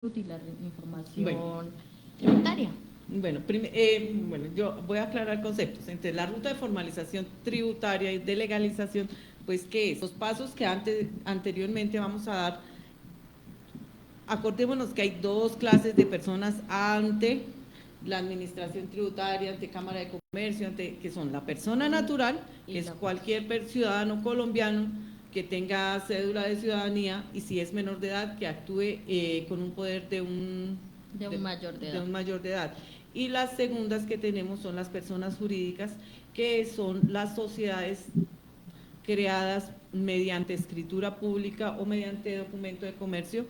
y la información Bueno, tributaria. bueno, yo voy a aclarar conceptos. Entre la ruta de formalización tributaria y de legalización, pues, ¿qué es? Los pasos que anteriormente vamos a dar. Acordémonos que hay dos clases de personas ante la administración tributaria, ante Cámara de Comercio, que son la persona natural, que es cualquier ciudadano colombiano que tenga cédula de ciudadanía y si es menor de edad que actúe con un poder de un mayor de edad. Y las segundas que tenemos son las personas jurídicas, que son las sociedades creadas mediante escritura pública o mediante documento de comercio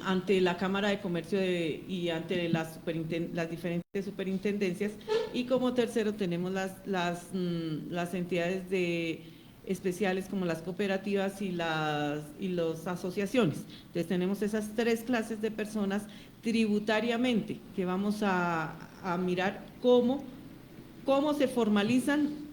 ante la Cámara de Comercio y ante las diferentes superintendencias. Y como tercero tenemos las entidades especiales como las cooperativas y las asociaciones. Entonces tenemos esas tres clases de personas tributariamente que vamos a mirar cómo se formalizan,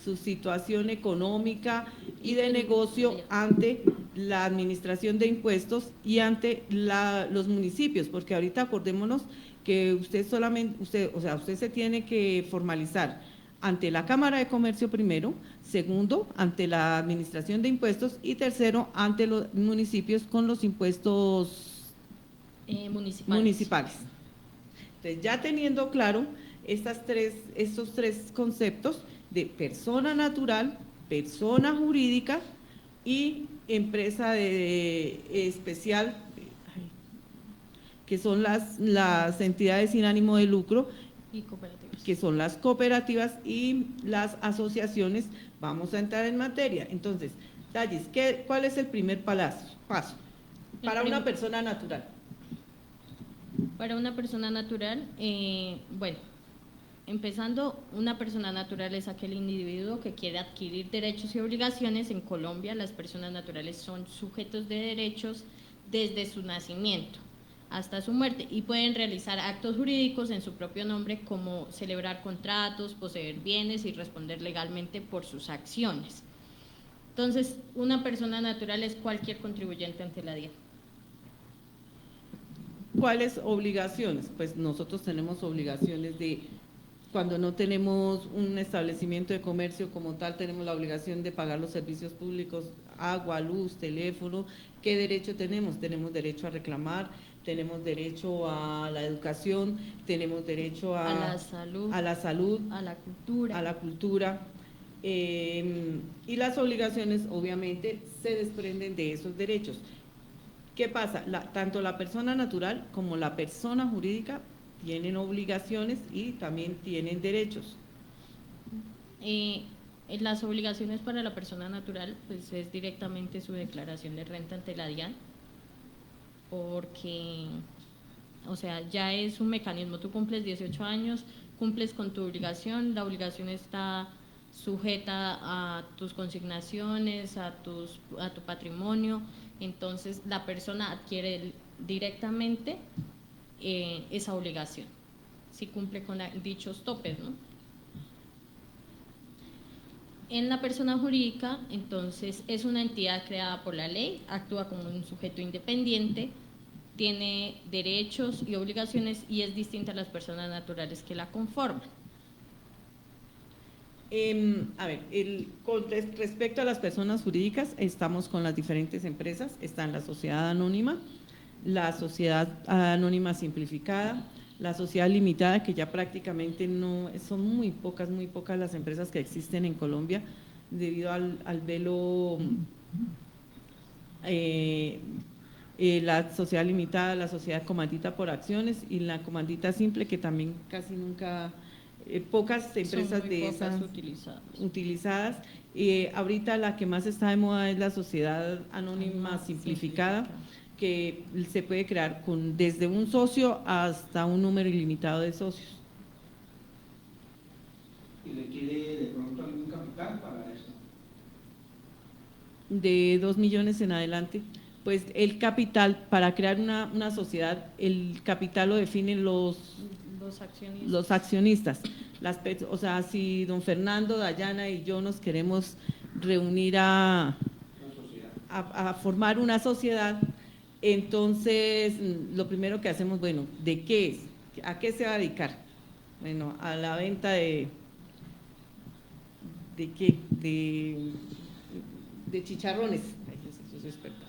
su situación económica y de negocio ante la administración de impuestos y ante los municipios, porque ahorita acordémonos que usted se tiene que formalizar ante la Cámara de Comercio primero, segundo, ante la administración de impuestos y tercero, ante los municipios con los impuestos municipales. Entonces, ya teniendo claro estos tres conceptos de persona natural, persona jurídica y empresa especial, que son las entidades sin ánimo de lucro, y cooperativas, que son las cooperativas y las asociaciones, vamos a entrar en materia. Entonces, Tallis, ¿cuál es el primer paso para una persona natural? Para una persona natural, bueno, empezando, una persona natural es aquel individuo que quiere adquirir derechos y obligaciones. En Colombia, las personas naturales son sujetos de derechos desde su nacimiento hasta su muerte y pueden realizar actos jurídicos en su propio nombre como celebrar contratos, poseer bienes y responder legalmente por sus acciones. Entonces, una persona natural es cualquier contribuyente ante la DIAN. ¿Cuáles obligaciones? Pues nosotros tenemos obligaciones cuando no tenemos un establecimiento de comercio como tal, tenemos la obligación de pagar los servicios públicos, agua, luz, teléfono. ¿Qué derecho tenemos? Tenemos derecho a reclamar, tenemos derecho a la educación, tenemos derecho a la salud, a la cultura. Y las obligaciones obviamente se desprenden de esos derechos. ¿Qué pasa? Tanto la persona natural como la persona jurídica tienen obligaciones y también tienen derechos. Las obligaciones para la persona natural pues es directamente su declaración de renta ante la DIAN, porque, o sea, ya es un mecanismo, tú cumples 18 años, cumples con tu obligación, la obligación está sujeta a tus consignaciones, a tu patrimonio, entonces la persona adquiere directamente esa obligación, si cumple con dichos topes, ¿no? En la persona jurídica, entonces, es una entidad creada por la ley, actúa como un sujeto independiente, tiene derechos y obligaciones y es distinta a las personas naturales que la conforman. Respecto a las personas jurídicas, estamos con las diferentes empresas, están la sociedad anónima, la sociedad anónima simplificada, la sociedad limitada, que ya prácticamente no, son muy pocas las empresas que existen en Colombia debido al velo, la sociedad limitada, la sociedad comandita por acciones y la comandita simple, que también casi nunca, pocas empresas de esas utilizadas. Ahorita la que más está de moda es la sociedad anónima simplificada, que se puede crear desde un socio hasta un número ilimitado de socios. ¿Y requiere de pronto algún capital para esto? De 2 millones en adelante. Pues el capital, para crear una sociedad, el capital lo definen los accionistas. O sea, si don Fernando, Dayana y yo nos queremos reunir a a formar una sociedad, entonces lo primero que hacemos, bueno, ¿de qué es? ¿A qué se va a dedicar? Bueno, a la venta ¿de qué? De chicharrones. Ay, yo soy experta.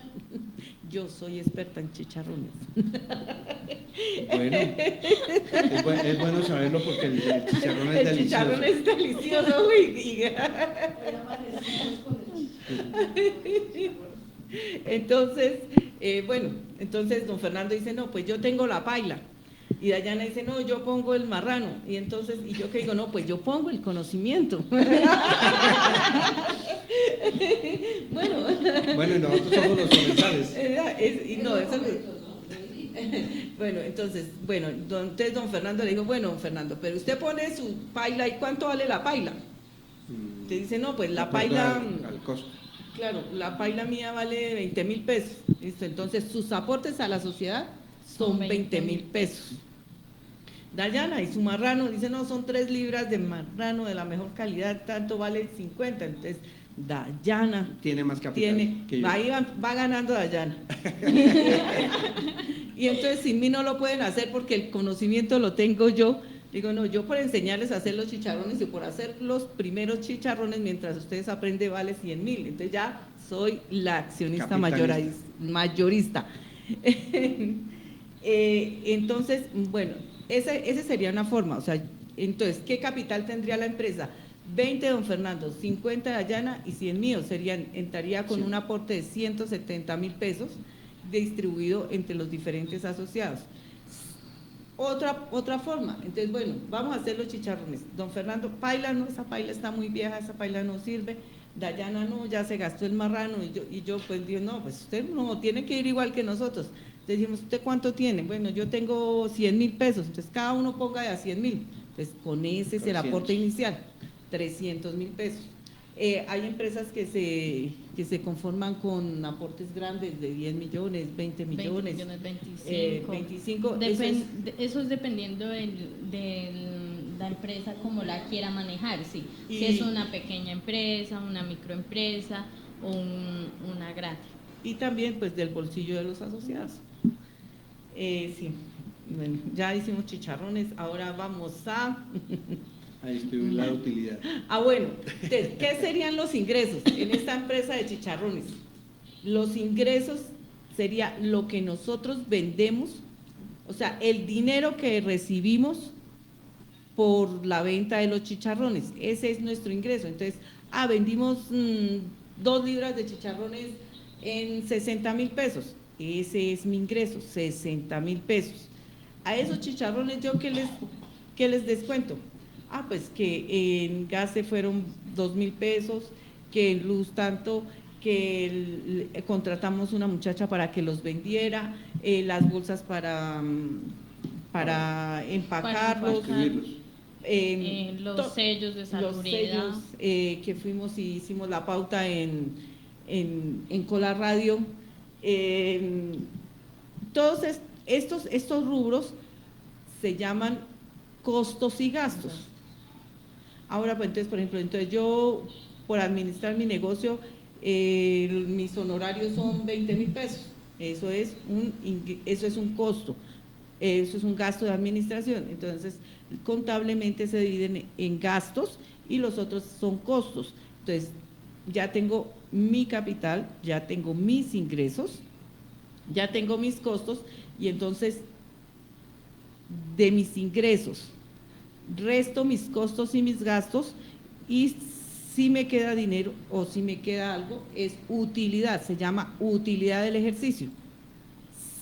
Yo soy experta en chicharrones. Bueno, es bueno saberlo porque el chicharrón es delicioso. El chicharrón es delicioso, güey. Entonces, bueno, entonces don Fernando dice, no, pues yo tengo la paila. Y Dayana dice, no, yo pongo el marrano. Y entonces, y yo que digo, no, pues yo pongo el conocimiento. Bueno, y nosotros somos los comensales. Bueno, entonces don Fernando le dijo, bueno, don Fernando, pero usted pone su paila, ¿y cuánto vale la paila? Te dice, no, pues la paila, al costo. Claro, la paila mía vale 20.000 pesos. Listo, entonces sus aportes a la sociedad son 20.000 pesos. Dayana y su marrano dice, no, son 3 libras de marrano de la mejor calidad, tanto vale 50. Entonces, Dayana tiene más capital que yo. Va ganando Dayana. Y entonces sin mí no lo pueden hacer porque el conocimiento lo tengo yo. Digo, no, yo por enseñarles a hacer los chicharrones y por hacer los primeros chicharrones mientras ustedes aprenden vale 100.000. Entonces ya soy la accionista mayorista. Entonces, bueno, esa sería una forma. O sea, entonces, ¿qué capital tendría la empresa? 20 de don Fernando, 50 de Dayana y 100 míos. Entraría con un aporte de 170.000 pesos distribuido entre los diferentes asociados. Otra forma, entonces bueno, vamos a hacer los chicharrones. Don Fernando, paila no, esa paila está muy vieja, esa paila no sirve. Dayana no, ya se gastó el marrano. Y yo pues digo, no, pues usted no, tiene que ir igual que nosotros. Entonces dijimos, ¿usted cuánto tiene? Bueno, yo tengo 100.000 pesos, entonces cada uno ponga de a 100.000. Entonces con ese es el aporte inicial, 300.000 pesos. Hay empresas que se conforman con aportes grandes de 10 millones, 20 millones, 25. Eso es dependiendo de la empresa como la quiera manejar, sí. Si es una pequeña empresa, una microempresa o una grande. Y también pues del bolsillo de los asociados. Sí, bueno, ya hicimos chicharrones, ahora vamos a... A distribuir la utilidad. Bueno, entonces, ¿qué serían los ingresos en esta empresa de chicharrones? Los ingresos sería lo que nosotros vendemos, o sea, el dinero que recibimos por la venta de los chicharrones, ese es nuestro ingreso. Entonces, vendimos 2 libras de chicharrones en 60.000 pesos, ese es mi ingreso, 60.000 pesos. A esos chicharrones, ¿yo qué les descuento? Pues que en gas se fueron 2.000 pesos, que en luz tanto, que contratamos una muchacha para que los vendiera, las bolsas para empacarlos, los sellos de salubridad. Los sellos, que fuimos y hicimos la pauta en Cola Radio. Todos estos rubros se llaman costos y gastos. Ahora, pues entonces, por ejemplo, yo por administrar mi negocio, mis honorarios son 20.000 pesos. Eso es un costo, eso es un gasto de administración. Entonces, contablemente se dividen en gastos y los otros son costos. Entonces, ya tengo mi capital, ya tengo mis ingresos, ya tengo mis costos y entonces de mis ingresos resto mis costos y mis gastos y si me queda dinero o si me queda algo es utilidad, se llama utilidad del ejercicio.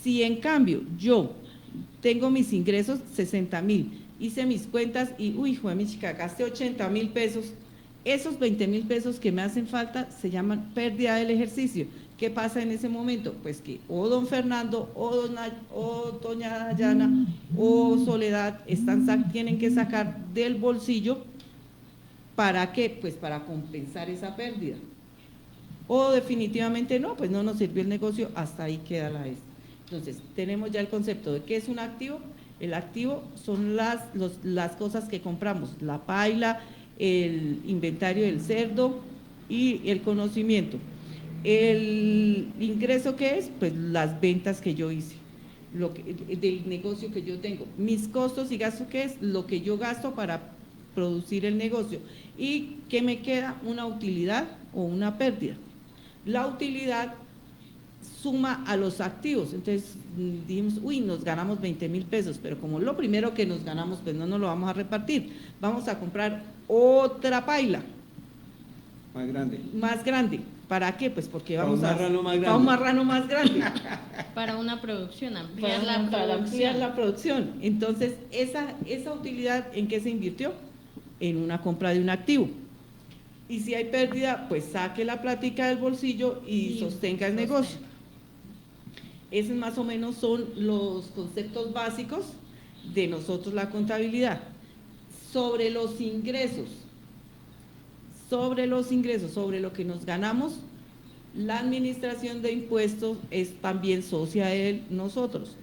Si en cambio yo tengo mis ingresos 60.000, hice mis cuentas y hijo de mi chica, gasté 80.000 pesos, esos 20.000 pesos que me hacen falta se llaman pérdida del ejercicio. ¿Qué pasa en ese momento? Pues que o don Fernando o doña Dayana o Soledad tienen que sacar del bolsillo. ¿Para qué? Pues para compensar esa pérdida. O definitivamente no, pues no nos sirvió el negocio, hasta ahí queda la vez. Entonces, tenemos ya el concepto de qué es un activo. El activo son las cosas que compramos, la paila, el inventario del cerdo y el conocimiento. El ingreso que es, pues las ventas que yo hice, del negocio que yo tengo. Mis costos y gastos que es lo que yo gasto para producir el negocio. ¿Y qué me queda? Una utilidad o una pérdida. La utilidad suma a los activos, entonces dijimos, uy, nos ganamos 20.000 pesos, pero como lo primero que nos ganamos, pues no nos lo vamos a repartir, vamos a comprar otra paila. Más grande. ¿Para qué? Pues porque vamos para un marrano más grande. Para una producción, ampliar Para ampliar la producción. Entonces, esa utilidad, ¿en qué se invirtió? En una compra de un activo. Y si hay pérdida, pues saque la plática del bolsillo y sostenga el negocio. Esos más o menos son los conceptos básicos de nosotros la contabilidad. Sobre los ingresos, sobre lo que nos ganamos, la administración de impuestos es también socia de nosotros.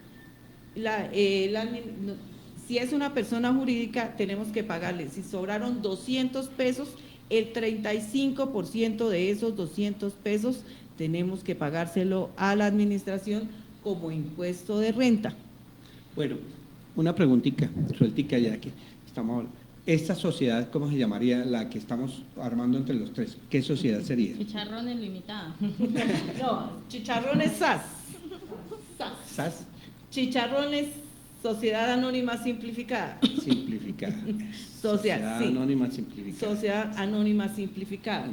Si es una persona jurídica, tenemos que pagarle, si sobraron 200 pesos, el 35% de esos 200 pesos tenemos que pagárselo a la administración como impuesto de renta. Bueno, una preguntita, sueltica ya que estamos hablando. Esta sociedad, ¿cómo se llamaría la que estamos armando entre los tres? ¿Qué sociedad sería? Chicharrones limitada. No, Chicharrones SAS. SAS. Chicharrones Sociedad Anónima Simplificada. Simplificada. Sociedad sí. Anónima Simplificada. Sociedad Anónima Simplificada.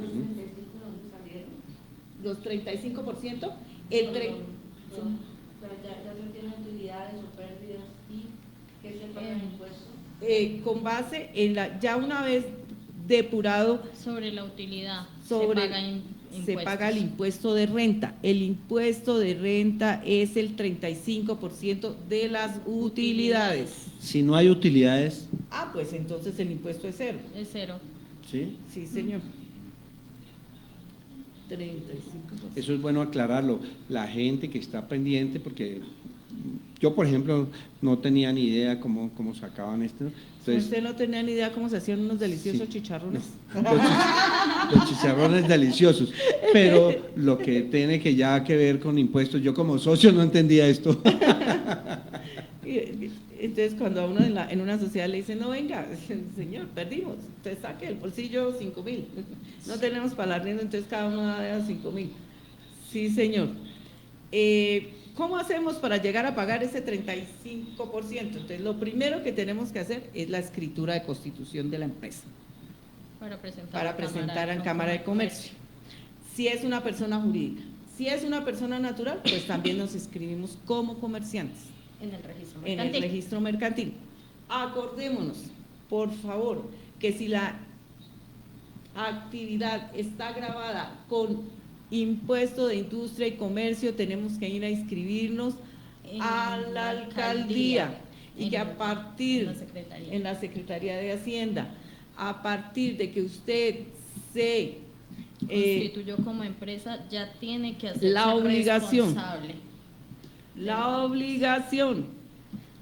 Los 35%, el 30%. Ya no tienen utilidades o pérdidas y que se pagan impuestos. Con base en ya una vez depurado sobre la utilidad se paga el impuesto de renta. El impuesto de renta es el 35% de las utilidades. Si no hay utilidades. Pues entonces el impuesto es cero. Es cero. ¿Sí? Sí, señor. 35%. Eso es bueno aclararlo. La gente que está pendiente, porque yo, por ejemplo, no tenía ni idea cómo sacaban esto. Entonces, ¿usted no tenía ni idea cómo se hacían unos deliciosos chicharrones? Los chicharrones deliciosos, pero lo que tiene que ya que ver con impuestos, yo como socio no entendía esto. Entonces, cuando a uno en una sociedad le dicen, no venga, señor, perdimos, usted saque el bolsillo 5.000, no tenemos para la rienda, entonces cada uno da 5.000. Sí, señor. ¿Cómo hacemos para llegar a pagar ese 35%? Entonces, lo primero que tenemos que hacer es la escritura de constitución de la empresa. Para presentar a la Cámara de Comercio. Si es una persona jurídica. Si es una persona natural, pues también nos inscribimos como comerciantes. En el registro mercantil. Acordémonos, por favor, que si la actividad está grabada con impuesto de industria y comercio, tenemos que ir a inscribirnos a la alcaldía y que a partir en la Secretaría de Hacienda, a partir de que usted se constituyó como empresa, ya tiene que hacerse la obligación. responsable. La obligación.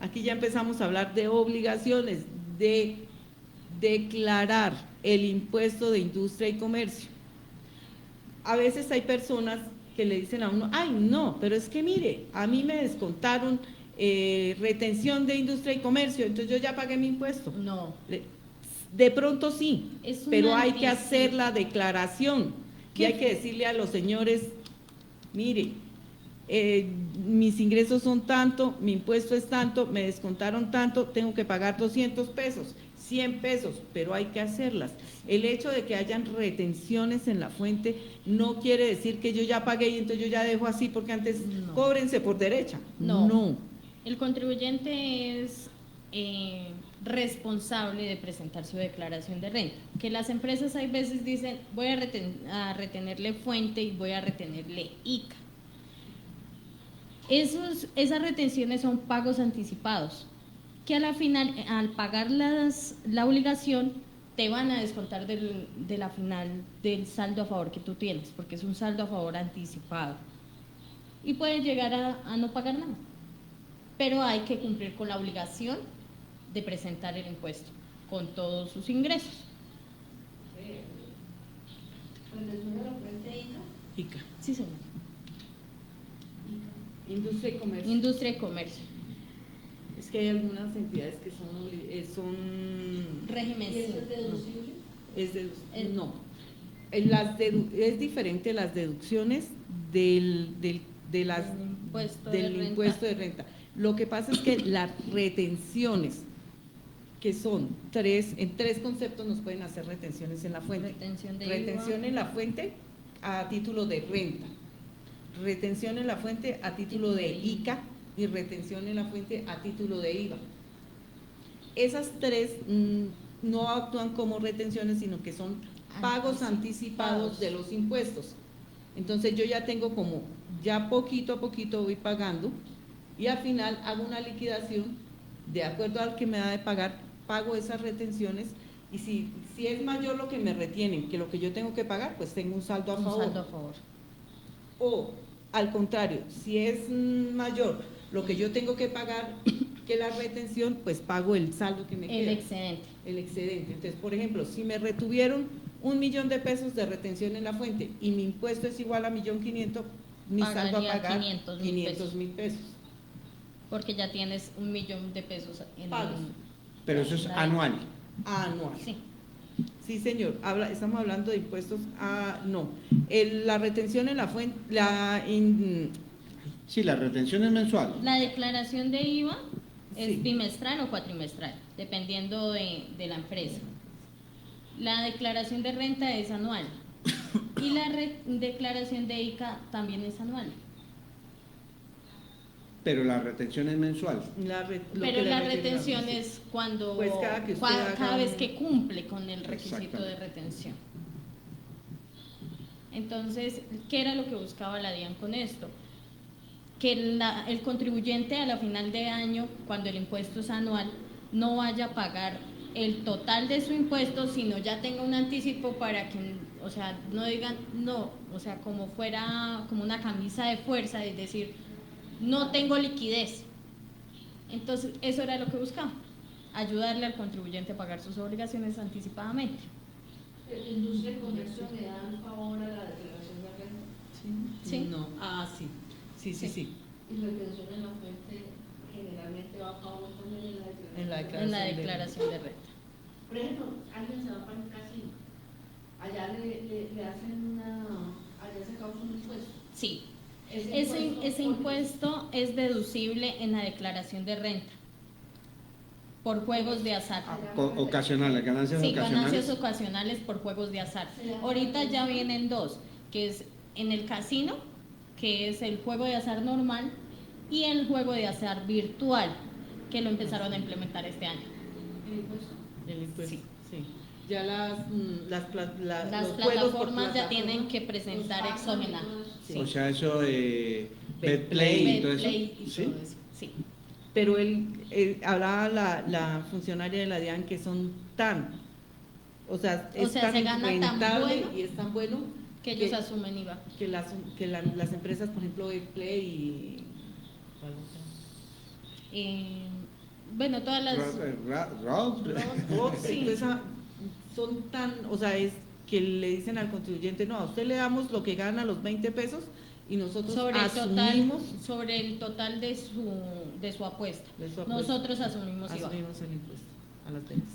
Aquí ya empezamos a hablar de obligaciones, de declarar el impuesto de industria y comercio. A veces hay personas que le dicen a uno, ay no, pero es que mire, a mí me descontaron retención de industria y comercio, entonces yo ya pagué mi impuesto. No. De pronto sí, pero hay que hacer la declaración y hay que decirle a los señores, mire, mis ingresos son tanto, mi impuesto es tanto, me descontaron tanto, tengo que pagar 200 pesos, 100 pesos, pero hay que hacerlas. El hecho de que hayan retenciones en la fuente no quiere decir que yo ya pagué y entonces yo ya dejo así porque antes cóbrense por derecha. No. El contribuyente es responsable de presentar su declaración de renta. Que las empresas hay veces dicen, voy a retenerle fuente y voy a retenerle ICA. Esas retenciones son pagos anticipados, que a la final, al pagar la obligación, te van a descontar de la final del saldo a favor que tú tienes, porque es un saldo a favor anticipado. Y puedes llegar a no pagar nada, pero hay que cumplir con la obligación de presentar el impuesto con todos sus ingresos. ¿Cuando sube la fuente ICA. Sí, señor. Industria y comercio. Industria y comercio. Es que hay algunas entidades que son Régimen ¿Y eso 5. es deducible? no. Es diferente las deducciones del impuesto de renta. Lo que pasa es que las retenciones, que son en tres conceptos nos pueden hacer retenciones en la fuente. Retención en la fuente a título de renta, retención en la fuente a título de ICA y retención en la fuente a título de IVA. Esas tres no actúan como retenciones, sino que son pagos anticipados de los impuestos. Entonces yo ya tengo como, ya poquito a poquito voy pagando y al final hago una liquidación de acuerdo al que me da de pagar, pago esas retenciones y si es mayor lo que me retienen que lo que yo tengo que pagar, pues tengo un saldo a favor. O al contrario, si es mayor lo que yo tengo que pagar que la retención, pues pago el saldo que me queda. El excedente. Entonces, por ejemplo, si me retuvieron 1.000.000 de pesos de retención en la fuente y mi impuesto es igual a 1.500.000, mi saldo a pagar 500.000 pesos. Porque ya tienes 1.000.000 de pesos en pagos. Pero eso es anual. Anual. Sí. Sí, señor. Estamos hablando de impuestos. No. La retención en la fuente, Sí, la retención es mensual. La declaración de IVA es Sí. bimestral o cuatrimestral, dependiendo de la empresa. La declaración de renta es anual y la declaración de ICA también es anual. Pero la retención es mensual. Pero la retención es cuando Pues cada vez que cumple con el requisito de Exactamente. retención. Entonces, ¿qué era lo que buscaba la DIAN con esto? Que el contribuyente a la final de año, cuando el impuesto es anual, no vaya a pagar el total de su impuesto, sino ya tenga un anticipo para que, o sea, no digan, no, o sea, como fuera como una camisa de fuerza, es decir, no tengo liquidez. Entonces, eso era lo que buscaba, ayudarle al contribuyente a pagar sus obligaciones anticipadamente. ¿Industria y comercio le dan favor a la declaración de renta? Sí. No. Sí. Sí. Y retención en la fuente generalmente va a favor también En la En la declaración de renta. Por ejemplo, alguien se va para un casino, allá le hacen allá se causa un impuesto. Sí. Ese Ese impuesto es deducible en la declaración de renta por juegos de azar. Ocasionales, ganancias Sí, ocasionales. ganancias ocasionales por juegos de azar. Ahorita ya vienen dos, que es en el casino, que es el juego de azar normal, y el juego de azar virtual, que lo empezaron a implementar este año. El impuesto. Sí. Sí. Ya las Las los juegos por plataformas ya plataforma. tienen que presentar exógena. Sí. O sea, eso de Betplay Betplay y todo eso. Betplay y ¿Sí? todo eso. Sí. Pero hablaba la funcionaria de la DIAN que son es sea, tan se gana tan rentable bueno y es tan bueno Que ellos asumen IVA. que las empresas, por ejemplo, Betplay y Bueno, todas las... Sí. Son tan, o sea, es que le dicen al contribuyente, no, a usted le damos lo que gana, los 20 pesos, y nosotros asumimos sobre el total de su apuesta. Nosotros asumimos IVA. Asumimos el impuesto a las ventas.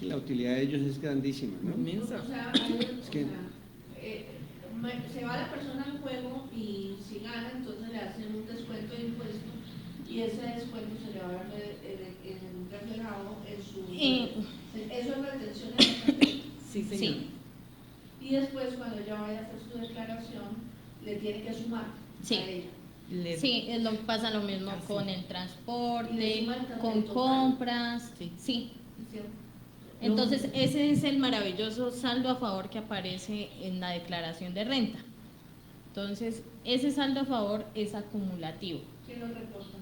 La utilidad de ellos es grandísima, ¿no? Inmensa. O sea, se va la persona al juego y si gana, entonces le hacen un descuento de impuesto y ese descuento se le va a ver reflejado en su... eso es retención en la cuenta. Sí, señor. Sí. Y después, cuando ella vaya a hacer su declaración, le tiene que sumar Sí. a ella. Sí, pasa lo mismo con el Y le transporte, suman también con el total. compras. Sí. Sí. ¿Cierto? Entonces, ese es el maravilloso saldo a favor que aparece en la declaración de renta. Entonces, ese saldo a favor es acumulativo. ¿Quién lo reporta?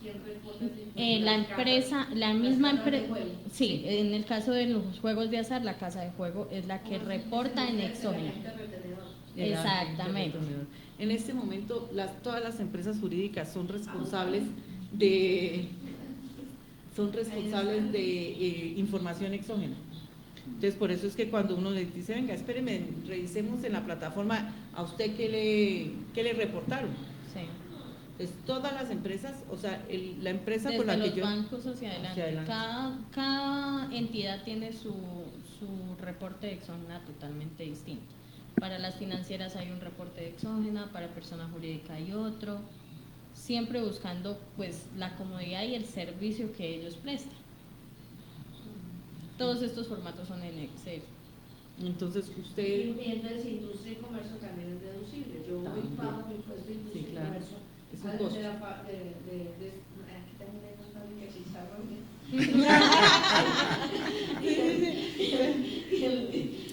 ¿Quién reporta ese impuesto? La empresa, la misma casas de empresa, juego. sí, en el caso de los juegos de azar, la casa de juego es la que reporta en exógeno. Exactamente. En este momento, todas las empresas jurídicas son responsables de información exógena. Entonces, por eso es que cuando uno le dice, venga, espéreme, revisemos en la plataforma, ¿a usted qué le reportaron? Sí. Entonces, todas las empresas, o sea, la empresa Desde por la que los yo… bancos hacia adelante. Cada entidad tiene su reporte de exógena totalmente distinto. Para las financieras hay un reporte de exógena, para persona jurídica hay otro, siempre buscando pues la comodidad y el servicio que ellos prestan. Todos estos formatos son en Excel. Entonces, usted… Y entonces industria y comercio también es deducible. Yo voy y pago mi impuesto de industria y comercio. Es un costo. Aquí también hay una fábrica de chicharrón.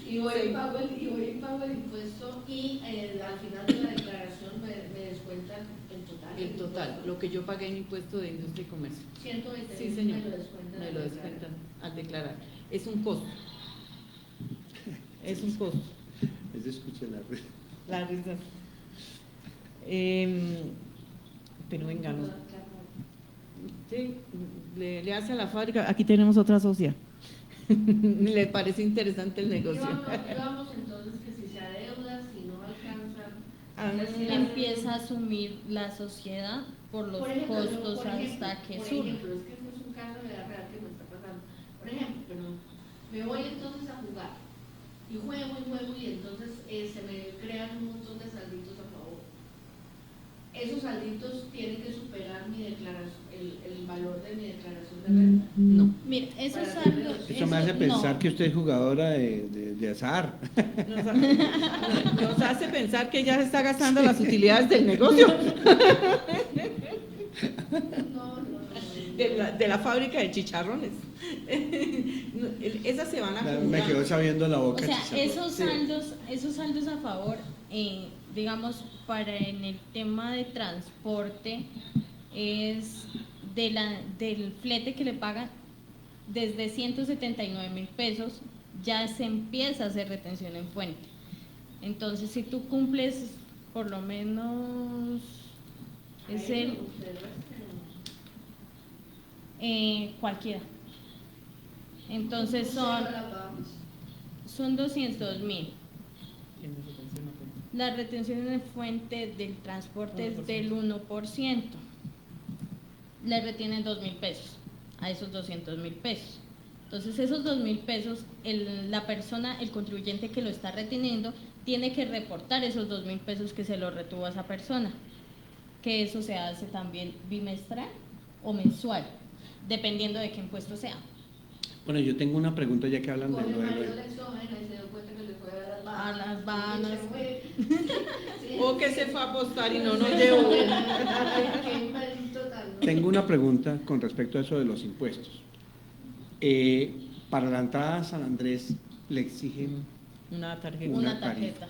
Y voy y pago el impuesto y al final de la declaración me descuentan el total. El total, lo que yo pagué en impuesto de industria y comercio. 120.000 Sí, señor. me lo descuentan al declarar. Es un costo. Es un costo. Es escuchar La risa. Pero venga, no. Sí, le hace a la fábrica. Aquí tenemos otra socia. Le parece interesante el negocio. Vamos entonces que si se adeuda, si no alcanza. Empieza a asumir la sociedad por los costos hasta que surja. Por ejemplo, es que este es un caso de la real que me está pasando. Por ejemplo, me voy entonces a jugar y juego y entonces se me crean un montón de salditos a favor. Esos salditos tienen que superar mi declaración, el valor de mi declaración de renta. No. Mira, esos Para saldos… Eso me hace pensar no. que usted es jugadora de azar. Nos hace pensar que ya se está gastando las utilidades del negocio. De la fábrica de chicharrones. Esas se van a Me acumular. quedó sabiendo en la O boca. sea, chicharrón. esos saldos a favor, digamos, para en el tema de transporte, es del flete que le pagan desde 179.000 pesos, ya se empieza a hacer retención en fuente. Entonces, si tú cumples por lo menos, es el… cualquiera. Entonces son 200.000. La retención en fuente del transporte es del 1%. Le retienen 2.000 pesos a esos 200.000 pesos. Entonces esos 2.000 pesos, la persona, el contribuyente que lo está reteniendo, tiene que reportar esos 2.000 pesos que se lo retuvo a esa persona. Que eso se hace también bimestral o mensual, dependiendo de qué impuesto sea. Bueno, yo tengo una pregunta ya que hablan de lo A las vanas. O que se fue a apostar y no nos llevó. Tengo una pregunta con respecto a eso de los impuestos. Para la entrada a San Andrés le exigen Una tarjeta. Una tarifa tarjeta.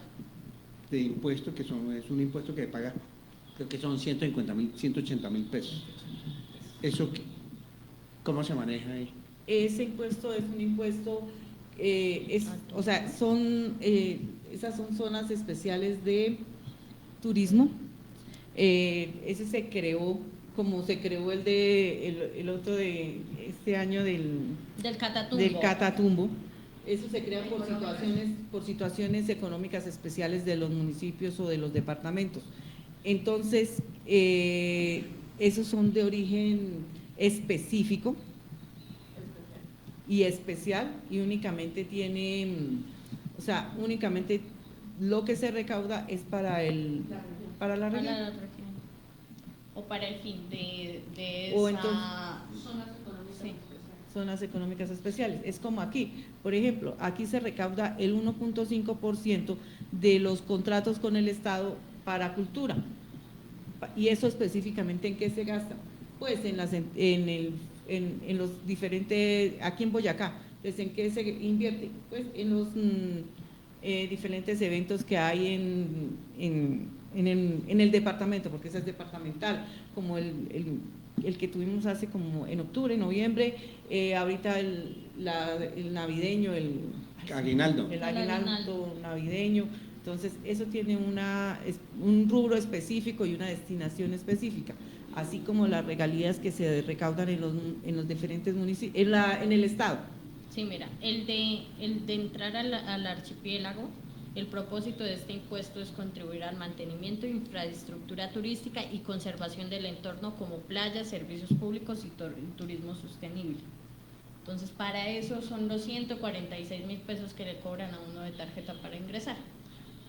de impuesto que es un impuesto que paga, creo que son 150.000, 180.000 pesos. ¿Eso cómo se maneja ahí? Ese impuesto es un impuesto, o sea, esas son zonas especiales de turismo. Ese se creó como se creó el otro de este año del Catatumbo. Eso se crea por situaciones económicas especiales de los municipios o de los departamentos. Entonces, esos son de origen específico y especial y únicamente únicamente lo que se recauda es para la región. O para el fin de O esa… entonces, zonas económicas Sí. especiales. zonas económicas especiales. Es como aquí, por ejemplo, aquí se recauda el 1.5% de los contratos con el Estado para cultura. ¿Y eso específicamente en qué se gasta? Pues en los diferentes, aquí en Boyacá, pues en qué se invierte, pues en los diferentes eventos que hay en el departamento, porque ese es departamental, como el que tuvimos hace como en octubre, noviembre, ahorita el navideño, el aguinaldo navideño. Entonces, eso tiene un rubro específico y una destinación específica, así como las regalías que se recaudan en los diferentes municipios, en el Estado. Sí, mira, el de entrar al archipiélago, el propósito de este impuesto es contribuir al mantenimiento de infraestructura turística y conservación del entorno como playas, servicios públicos y turismo sostenible. Entonces, para eso son los 146.000 pesos que le cobran a uno de tarjeta para ingresar.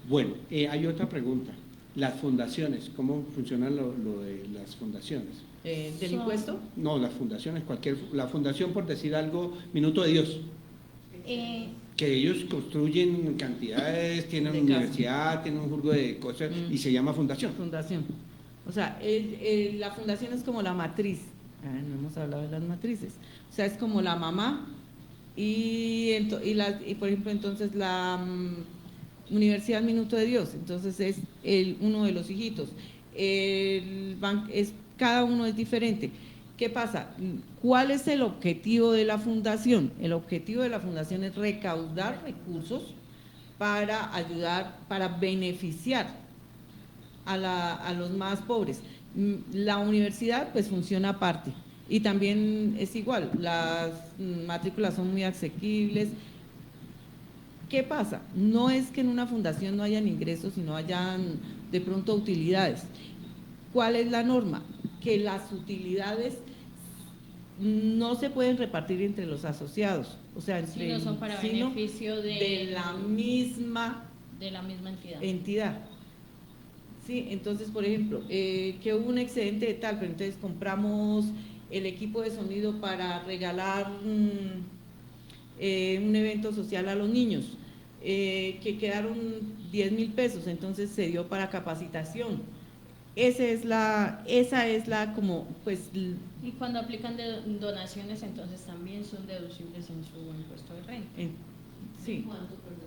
Bueno, hay otra pregunta. Las fundaciones, ¿cómo funciona lo de las fundaciones? ¿Del impuesto? No, las fundaciones, la fundación, por decir algo, Minuto de Dios, que ellos construyen cantidades, tienen De una universidad, tienen un jurgo de cosas y se llama fundación. Fundación. O sea, la fundación es como la matriz. No hemos hablado de las matrices. O sea, es como la mamá y por ejemplo, entonces la Universidad Minuto de Dios, entonces es uno de los hijitos. Cada uno es diferente. ¿Qué pasa? ¿Cuál es el objetivo de la fundación? El objetivo de la fundación es recaudar recursos para ayudar, para beneficiar a los más pobres. La universidad pues funciona aparte y también es igual, las matrículas son muy asequibles. ¿Qué pasa? No es que en una fundación no hayan ingresos, sino hayan de pronto utilidades. ¿Cuál es la norma? Que las utilidades no se pueden repartir entre los asociados, o sea, no son para beneficio de la misma entidad. Sí, entonces, por ejemplo, que hubo un excedente de tal, pero entonces compramos el equipo de sonido para regalar un evento social a los niños, que quedaron 10.000 pesos, entonces se dio para capacitación. Esa es la como, pues… Y cuando aplican donaciones, entonces también son deducibles en su impuesto de renta. Sí. ¿Cuánto, perdón?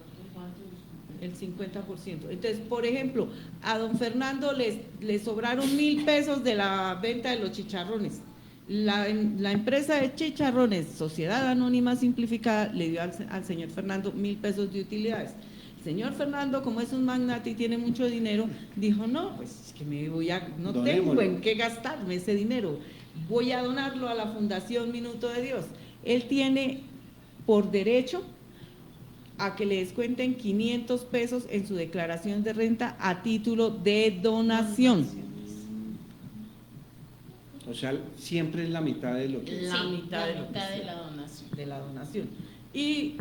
El 50%. Entonces, por ejemplo, a don Fernando le sobraron 1.000 pesos de la venta de los chicharrones. La empresa de chicharrones, Sociedad Anónima Simplificada, le dio al señor Fernando 1.000 pesos de utilidades. El señor Fernando, como es un magnate y tiene mucho dinero, dijo, no, pues es que no tengo en qué gastarme ese dinero, voy a donarlo a la Fundación Minuto de Dios. Él tiene por derecho a que le descuenten 500 pesos en su declaración de renta a título de donación. O sea, siempre es la mitad de lo que… La mitad de la donación. Y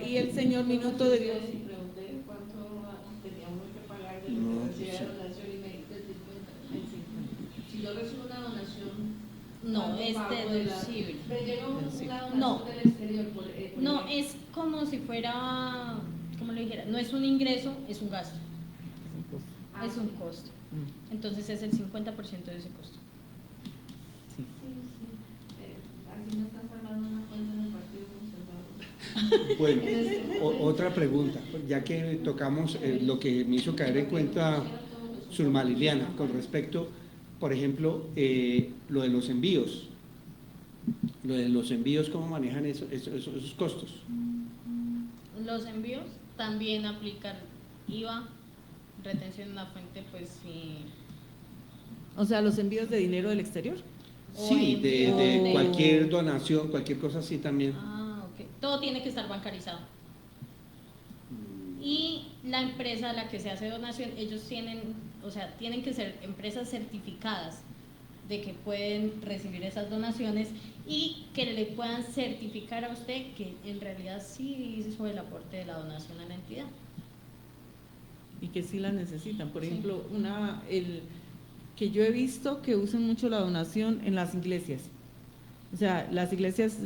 el señor Minuto de Dios… Si pregunté cuánto teníamos que pagar de lo que recibía de donación y me dijiste 50. Si yo recibo una donación… No, es deducible. Me llega una donación No. del exterior. No, es como si fuera, como le dijera, no es un ingreso, es un gasto. Es un costo. Entonces es el 50% de ese costo. Aquí no están pagando una cuenta en el Partido Conservador. Bueno, otra pregunta, ya que tocamos lo que me hizo caer en cuenta Zulma Liliana, con respecto, por ejemplo, lo de los envíos. Lo de los envíos, ¿cómo manejan esos costos? Los envíos también aplican IVA, retención en la fuente, pues sí. O sea, los envíos de dinero del exterior. Sí, de cualquier donación, cualquier cosa así también. Ok. Todo tiene que estar bancarizado. Y la empresa a la que se hace donación, ellos tienen que ser empresas certificadas de que pueden recibir esas donaciones y que le puedan certificar a usted que en realidad sí hizo el aporte de la donación a la entidad. Y que sí la necesitan. Por Sí. ejemplo, que yo he visto que usan mucho la donación en las iglesias. O sea, las iglesias,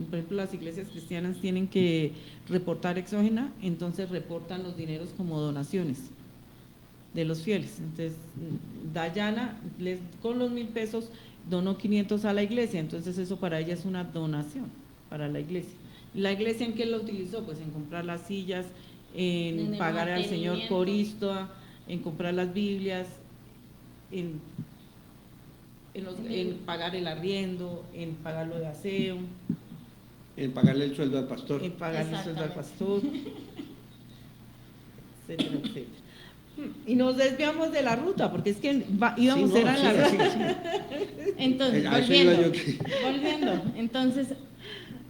por ejemplo, las iglesias cristianas tienen que reportar exógena, entonces reportan los dineros como donaciones de los fieles. Entonces, Dayana, con los 1.000 pesos, donó 500 a la iglesia, entonces eso para ella es una donación para la iglesia. ¿La iglesia en qué lo utilizó? Pues en comprar las sillas, en pagar al señor corista, en comprar las Biblias, en pagar el arriendo, en pagar lo de aseo, En pagarle el sueldo al pastor. en pagarle el sueldo al pastor, etcétera, etcétera. Y nos desviamos de la ruta, porque es que íbamos Sí, a la ruta. Entonces, A eso iba yo volviendo. Entonces,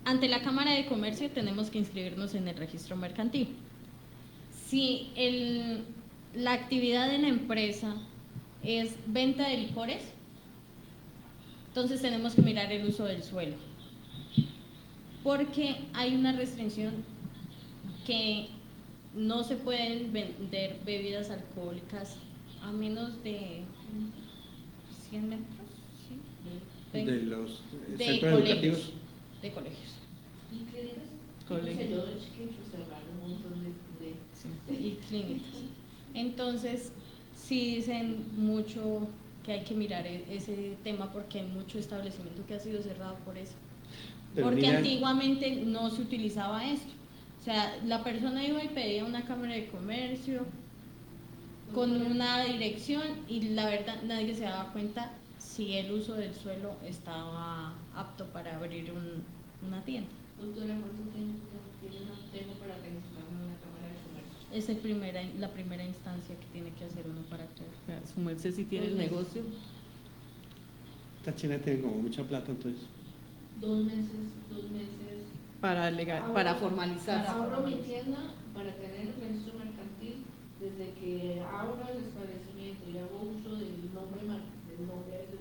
ante la Cámara de Comercio tenemos que inscribirnos en el registro mercantil. Si la actividad de la empresa es venta de licores, entonces tenemos que mirar el uso del suelo, porque hay una restricción que no se pueden vender bebidas alcohólicas a menos de 100 metros, ¿sí? De los de centros colegios, educativos. de colegios. ¿Y clínicas? Colegio. No sé, yo de chiquito cerraron un montón de Y clínicas. Entonces, sí dicen mucho que hay que mirar ese tema, porque hay mucho establecimiento que ha sido cerrado por eso. Pero Porque mira, antiguamente no se utilizaba esto. O sea, la persona iba y pedía una cámara de comercio con una dirección, y la verdad nadie se daba cuenta si el uso del suelo estaba apto para abrir una tienda. Doctora, ¿cuánto tengo para registrarme en una Cámara de Comercio? Es la primera instancia que tiene que hacer uno para crear. O sea, su merced si tiene el negocio, esta china tiene como mucha plata, entonces. 2 meses. para formalizar. Abro mi tienda para tener el registro mercantil. Desde que abro el establecimiento y hago uso del nombre del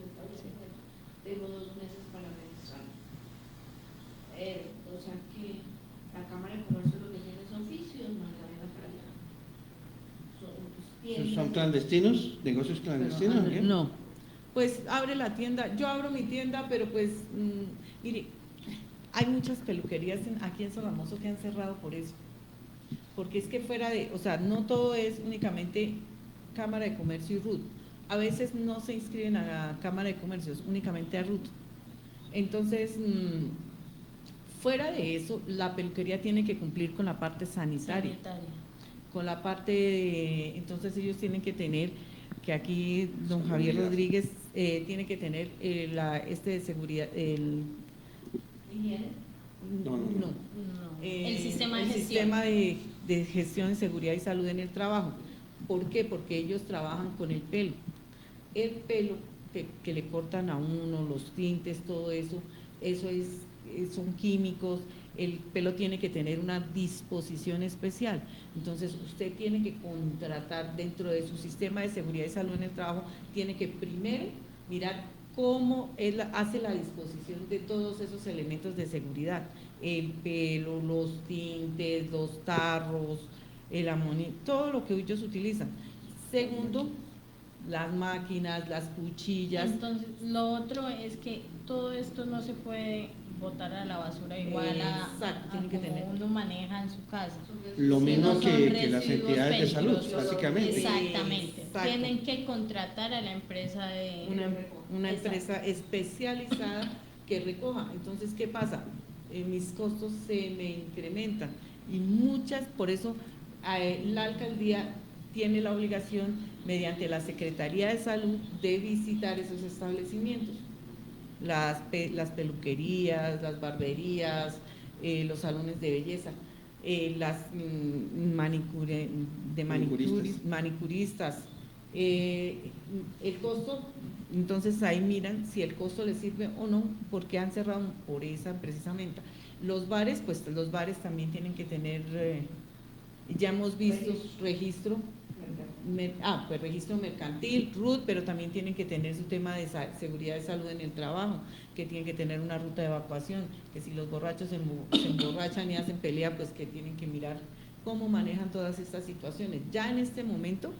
establecimiento, tengo 2 meses para registrarme. O sea que la Cámara de Comercio lo que tiene son oficios, Magdalena Falla. ¿Son clandestinos? ¿Negocios clandestinos? ¿Qué? No, pues abre la tienda, yo abro mi tienda, pero pues, mire, hay muchas peluquerías aquí en Sogamoso que han cerrado por eso, porque es que fuera de, o sea, no todo es únicamente Cámara de Comercio y RUT, a veces no se inscriben a la Cámara de Comercio, es únicamente a RUT. Entonces, fuera de eso, la peluquería tiene que cumplir con la parte sanitaria. Con la parte de, entonces ellos tienen que tener, que aquí don Javier Rodríguez tiene que tener de seguridad, ¿Higiene? no, El sistema de el gestión. sistema de gestión de seguridad y salud en el trabajo. ¿Por qué? Porque ellos trabajan con el pelo. El pelo que le cortan a uno, los tintes, todo eso son químicos. El pelo tiene que tener una disposición especial. Entonces, usted tiene que contratar dentro de su sistema de seguridad y salud en el trabajo, tiene que primero mirar cómo él hace la disposición de todos esos elementos de seguridad: el pelo, los tintes, los tarros, el amonio, todo lo que ellos utilizan. Segundo, las máquinas, las cuchillas. Entonces, lo otro es que todo esto no se puede botar a la basura igual Exacto, tiene que como tener. uno maneja en su casa. Lo Si mismo no son que las residuos entidades de salud, peligrosos. básicamente. Exactamente. Exacto. Tienen que contratar a la empresa de Una Exacto. empresa especializada que recoja. Entonces, ¿qué pasa? Mis costos se me incrementan y por eso la alcaldía tiene la obligación, mediante la Secretaría de Salud, de visitar esos establecimientos, las peluquerías, las barberías, los salones de belleza, las manicuristas. El costo, entonces ahí miran si el costo les sirve o no, porque han cerrado por esa precisamente. Los bares, pues los bares también tienen que tener, ya hemos visto registro mercantil, RUT, pero también tienen que tener su tema de seguridad de salud en el trabajo, que tienen que tener una ruta de evacuación, que si los borrachos se emborrachan y hacen pelea, pues que tienen que mirar cómo manejan todas estas situaciones. Ya en este momento,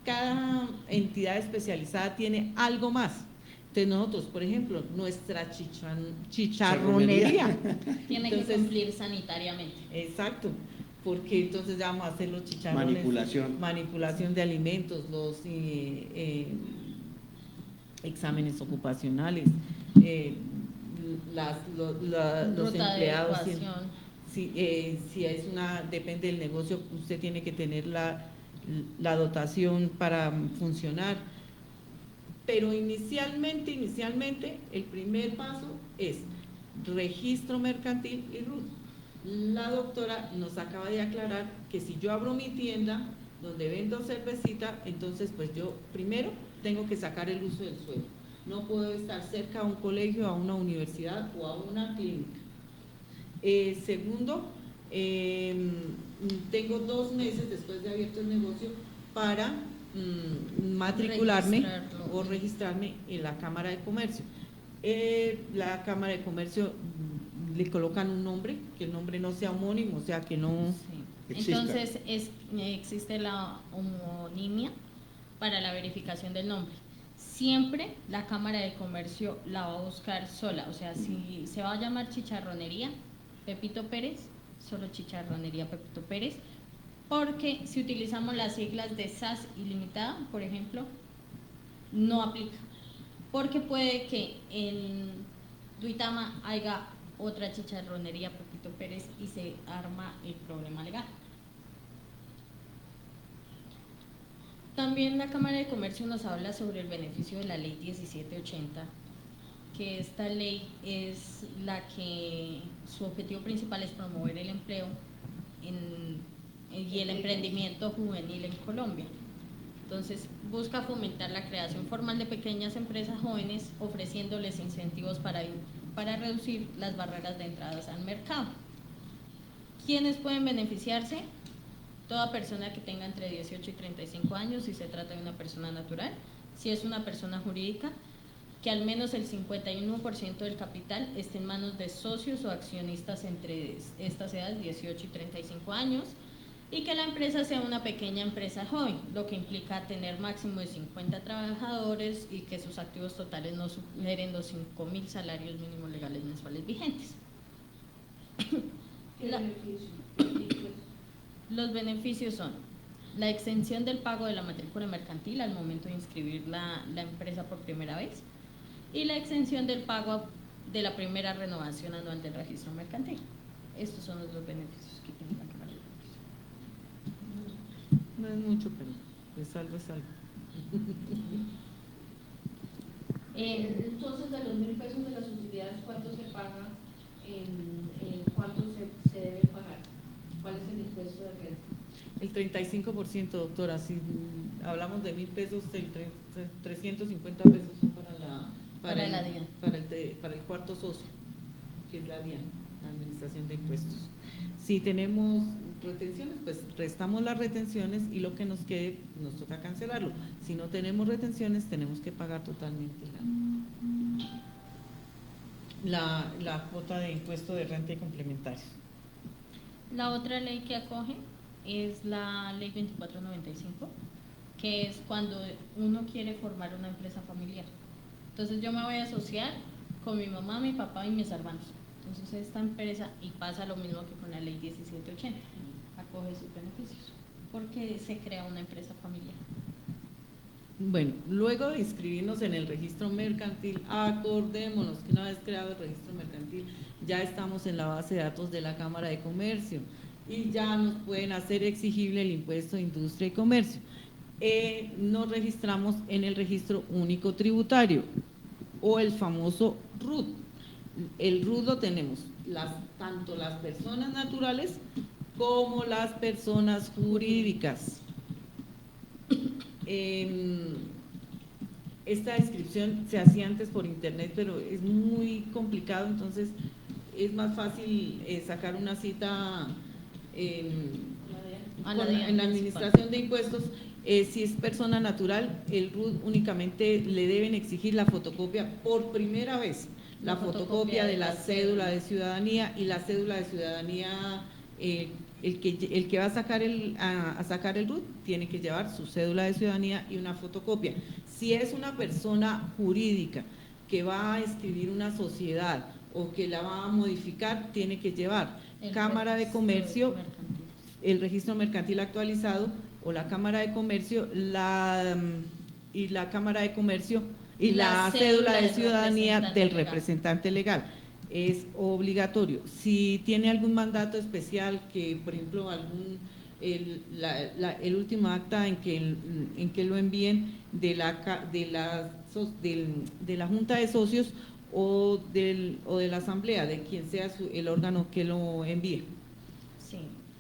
cada entidad especializada tiene algo más. Entonces nosotros, por ejemplo, nuestra chicharronería tiene que cumplir sanitariamente. Exacto, porque entonces ya vamos a hacer los chicharrones, manipulación de alimentos, los exámenes ocupacionales, los empleados. Si es depende del negocio, usted tiene que tener la dotación para funcionar. Pero inicialmente el primer paso es registro mercantil y RUT. La doctora nos acaba de aclarar que si yo abro mi tienda donde vendo cervecita, entonces pues yo primero tengo que sacar el uso del suelo. no puedo estar cerca a un colegio, a una universidad o a una clínica. Segundo, tengo 2 meses después de abierto el negocio para matricularme o registrarme en la Cámara de Comercio. La Cámara de Comercio le colocan un nombre, que el nombre no sea homónimo, o sea que no… Sí. Entonces existe la homonimia para la verificación del nombre. Siempre la Cámara de Comercio la va a buscar sola, o sea, si se va a llamar Chicharronería Pepito Pérez, solo Chicharronería Pepito Pérez, porque si utilizamos las siglas de SAS ilimitada, por ejemplo, no aplica, porque puede que en Duitama haya otra Chicharronería Pepito Pérez y se arma el problema legal. También la Cámara de Comercio nos habla sobre el beneficio de la Ley 1780, que esta ley es la que su objetivo principal es promover el empleo y el emprendimiento juvenil en Colombia. Entonces, busca fomentar la creación formal de pequeñas empresas jóvenes, ofreciéndoles incentivos para reducir las barreras de entradas al mercado. ¿Quiénes pueden beneficiarse? Toda persona que tenga entre 18 y 35 años, si se trata de una persona natural. Si es una persona jurídica, que al menos el 51% del capital esté en manos de socios o accionistas entre estas edades, 18 y 35 años, y que la empresa sea una pequeña empresa joven, lo que implica tener máximo de 50 trabajadores y que sus activos totales no superen los 5.000 salarios mínimos legales mensuales vigentes. Los beneficios son la exención del pago de la matrícula mercantil al momento de inscribir la empresa por primera vez, y la exención del pago de la primera renovación anual del registro mercantil. Estos son los dos beneficios que tiene la Cámara de Comercio. No es mucho, pero es algo, es algo. Entonces, de los 1.000 pesos de las utilidades, ¿cuánto se paga? ¿Cuánto se debe pagar? ¿Cuál es el impuesto de renta? El 35%, doctora. Si hablamos de 1.000 pesos, 350 pesos son para el cuarto socio, que es la DIAN, la Administración de Impuestos. Si tenemos retenciones, pues restamos las retenciones y lo que nos quede nos toca cancelarlo. Si no tenemos retenciones, tenemos que pagar totalmente la cuota de impuesto de renta y complementarios. La otra ley que acoge es la ley 2495, que es cuando uno quiere formar una empresa familiar. Entonces yo me voy a asociar con mi mamá, mi papá y mis hermanos. Entonces esta empresa, y pasa lo mismo que con la ley 1780, acoge sus beneficios, porque se crea una empresa familiar. Bueno, luego de inscribirnos en el registro mercantil, acordémonos que una vez creado el registro mercantil, ya estamos en la base de datos de la Cámara de Comercio y ya nos pueden hacer exigible el impuesto de industria y comercio. Nos registramos en el registro único tributario o el famoso RUT. El RUT lo tenemos tanto las personas naturales como las personas jurídicas. Esta inscripción se hacía antes por internet, pero es muy complicado, entonces es más fácil sacar una cita en la Administración de Impuestos. Si es persona natural, el RUT únicamente le deben exigir la fotocopia por primera vez, la fotocopia de la cédula de ciudadanía, y la cédula de ciudadanía, el que va a sacar el RUT tiene que llevar su cédula de ciudadanía y una fotocopia. Si es una persona jurídica que va a escribir una sociedad o que la va a modificar, tiene que llevar Cámara de Comercio, el registro mercantil actualizado, o la Cámara de Comercio, y la Cámara de Comercio y la cédula de ciudadanía del representante legal. Es obligatorio. Si tiene algún mandato especial, que por ejemplo el último acta en que lo envíen de la Junta de Socios o de la Asamblea, de quien sea el órgano que lo envíe. Sí,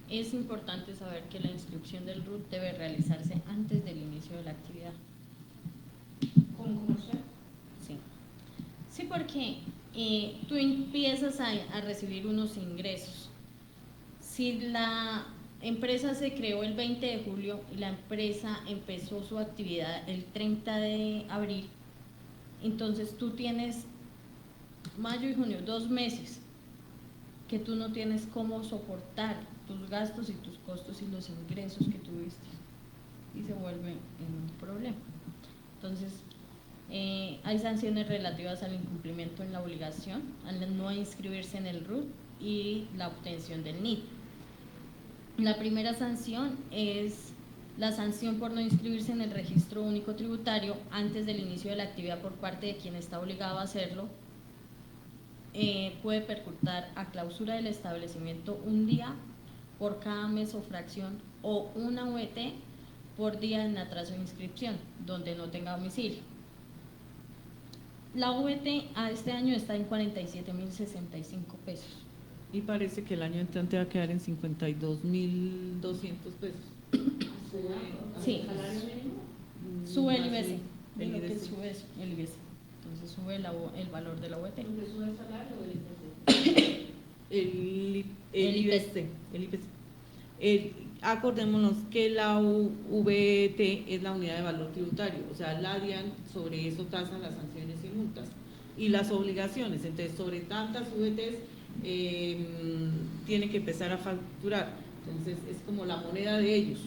es importante saber que la inscripción del RUT debe realizarse antes del inicio de la actividad. ¿Como comercial? Sí. que tú empiezas a recibir unos ingresos. Si la empresa se creó el 20 de julio y la empresa empezó su actividad el 30 de abril, entonces tú tienes mayo y junio, 2 meses que tú no tienes cómo soportar tus gastos y tus costos y los ingresos que tuviste, y se vuelve un problema. Entonces, hay sanciones relativas al incumplimiento en la obligación, al no inscribirse en el RUT y la obtención del NIT. La primera sanción es la sanción por no inscribirse en el registro único tributario antes del inicio de la actividad por parte de quien está obligado a hacerlo. Puede percutar a clausura del establecimiento un día por cada mes o fracción, o una VT por día en atraso de inscripción, donde no tenga domicilio. La VT a este año está en 47.065 pesos. Y parece que el año entrante va a quedar en 52.200 pesos. Sí. ¿Salario mínimo? Sube el IBC, El lo que IBC. sube es el IBC. Entonces sube el valor de la VT. ¿Porque sube el salario o el IPC? El IBC. Acordémonos que la VT es la unidad de valor tributario, o sea, la DIAN sobre eso tasa las sanciones y multas y las obligaciones. Entonces, sobre tantas VTs tiene que empezar a facturar. Entonces, es como la moneda de ellos.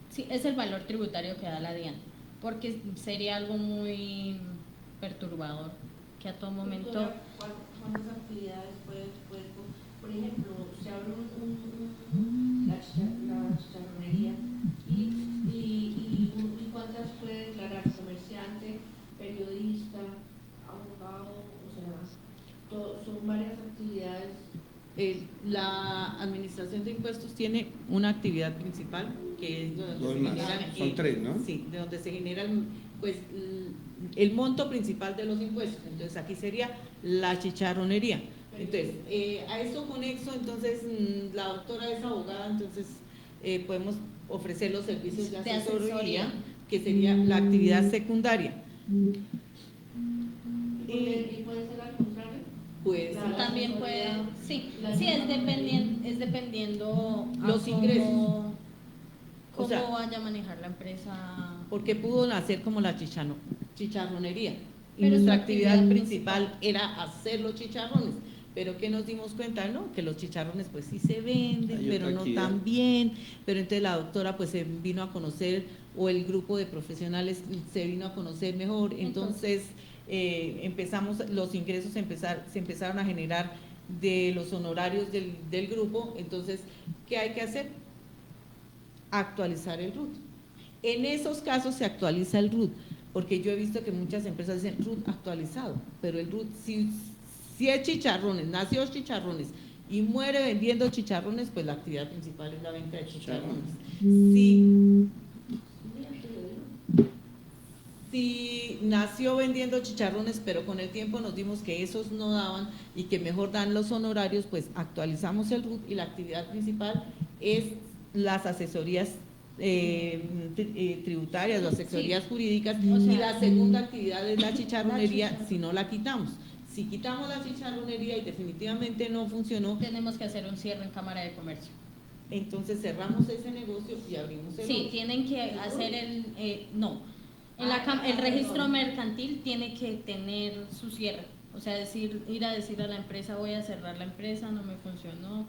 Sí, es el valor tributario que da la DIAN, porque sería algo muy perturbador que a todo momento. Doctora, ¿cuántas actividades puede, por ejemplo, se abre la chicharronería y cuántas puede declarar comerciante, periodista, abogado, o sea, son varias actividades? La administración de impuestos tiene una actividad principal que es donde Dos se más. generan, Son 3, ¿no? Sí, de donde se generan pues el monto principal de los impuestos. Entonces aquí sería la chicharronería. Entonces, a eso conexo, entonces la doctora es abogada, entonces podemos ofrecer los servicios de asesoría, que sería la actividad secundaria. ¿Y puede ser al contrario? Pues También puede, sí, La sí, es chicharronería. dependiendo a Los ingresos. cómo O sea, vaya a manejar la empresa. porque pudo nacer como la chicharronería. Y Pero nuestra su actividad actividad principal era hacer los chicharrones. Pero que nos dimos cuenta, ¿no? Que los chicharrones pues sí se venden, Hay pero otra no actividad. tan bien. Pero entonces la doctora pues se vino a conocer, o el grupo de profesionales se vino a conocer mejor. Entonces empezamos, los ingresos se empezaron a generar de los honorarios del grupo. Entonces, ¿qué hay que hacer? Actualizar el RUT. En esos casos se actualiza el RUT, porque yo he visto que muchas empresas dicen RUT actualizado, pero el RUT, si es chicharrones, nació chicharrones y muere vendiendo chicharrones, pues la actividad principal es la venta de chicharrones. Si nació vendiendo chicharrones, pero con el tiempo nos dimos que esos no daban y que mejor dan los honorarios, pues actualizamos el RUT y la actividad principal es las asesorías tributarias o asesorías jurídicas, O sea, y la segunda actividad es la chicharronería si no la quitamos. Si quitamos la chicharronería y definitivamente no funcionó, Tenemos que hacer un cierre en Cámara de Comercio. entonces cerramos ese negocio y abrimos el Sí, otro. tienen que hacer el registro mercantil tiene que tener su cierre, o sea, ir a decir a la empresa, voy a cerrar la empresa, no me funcionó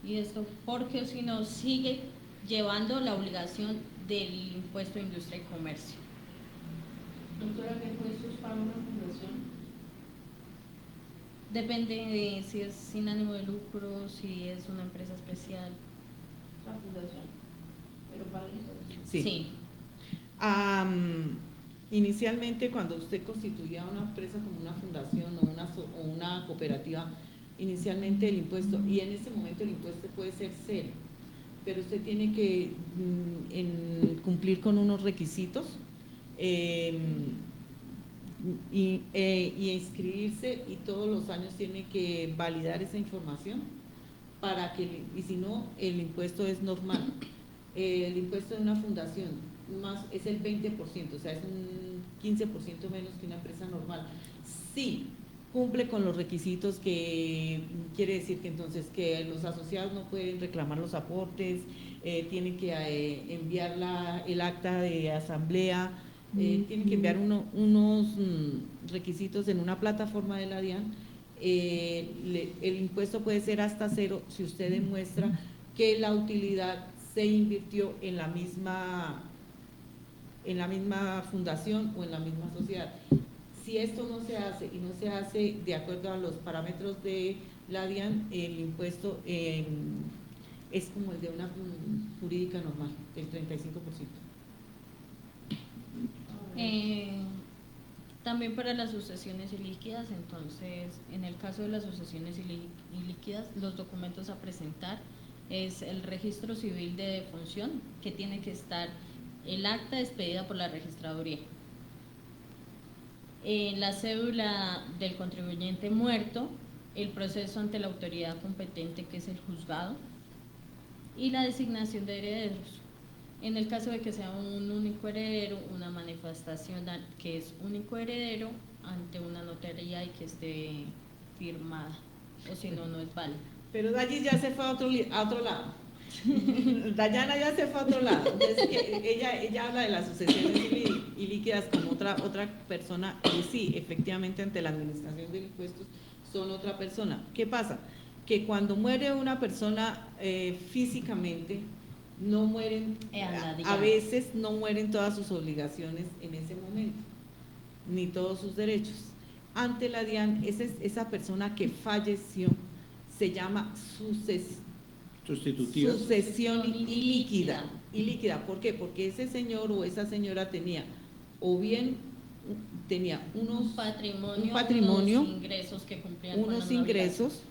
y esto, porque si no sigue llevando la obligación del impuesto de industria y comercio. Doctora, ¿qué impuestos paga una fundación? Depende de si es sin ánimo de lucro, si es una empresa especial. La fundación, pero paga impuestos. Sí. Inicialmente, cuando usted constituía una empresa como una fundación o una cooperativa, inicialmente el impuesto, y en ese momento el impuesto puede ser cero, pero usted tiene que cumplir con unos requisitos y inscribirse, y todos los años tiene que validar esa información para que, y si no, el impuesto es normal. El impuesto de una fundación es el 20%, o sea, es un 15% menos que una empresa normal. Si cumple con los requisitos, que quiere decir que entonces que los asociados no pueden reclamar los aportes, tienen que enviar el acta de asamblea, tienen que enviar unos requisitos en una plataforma de la DIAN. El impuesto puede ser hasta cero si usted demuestra que la utilidad se invirtió en la misma fundación o en la misma sociedad. Si esto no se hace y no se hace de acuerdo a los parámetros de la DIAN, el impuesto es como el de una jurídica normal, del 35%. También para las sucesiones ilíquidas, entonces, en el caso de las sucesiones ilíquidas, los documentos a presentar es el registro civil de defunción, que tiene que estar el acta expedida por la registraduría, la cédula del contribuyente muerto, el proceso ante la autoridad competente, que es el juzgado, y la designación de herederos. En el caso de que sea un único heredero, una manifestación que es único heredero ante una notaría y que esté firmada, o si no, no es válida. Pero Dayi ya se fue a otro lado. Dayana ya se fue a otro lado. Entonces, ella habla de las sucesiones ilíquidas como otra persona, y sí, efectivamente, ante la administración de impuestos son otra persona. ¿Qué pasa? Que cuando muere una persona físicamente, no mueren, a veces no mueren todas sus obligaciones en ese momento, ni todos sus derechos. Ante la DIAN, esa persona que falleció se llama sucesión ilíquida. ¿Por qué? Porque ese señor o esa señora tenía un patrimonio, unos ingresos que cumplían unos con la ingresos,